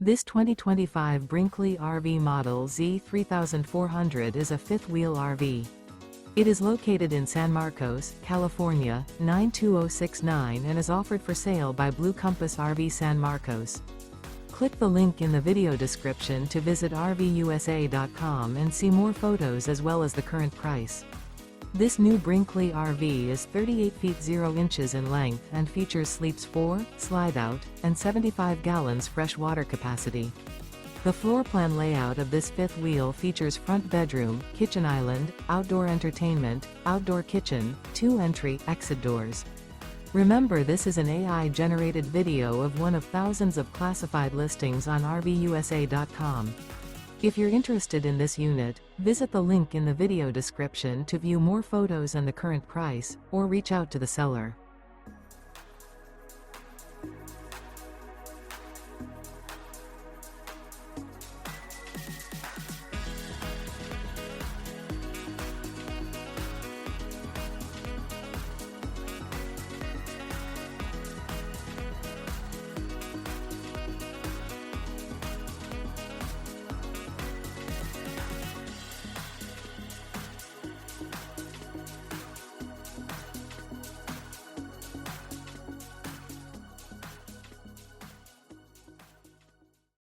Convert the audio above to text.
This 2025 Brinkley RV Model Z 3400 is a fifth-wheel RV. It is located in San Marcos, California, 92069 and is offered for sale by Blue Compass RV San Marcos. Click the link in the video description to visit RVUSA.com and see more photos as well as the current price. This new Brinkley RV is 38 feet 0 inches in length and features sleeps 4, slide-out, and 75 gallons fresh water capacity. The floor plan layout of this fifth wheel features front bedroom, kitchen island, outdoor entertainment, outdoor kitchen, 2 entry/exit doors. Remember, this is an AI-generated video of one of thousands of classified listings on RVUSA.com. If you're interested in this unit, visit the link in the video description to view more photos and the current price, or reach out to the seller.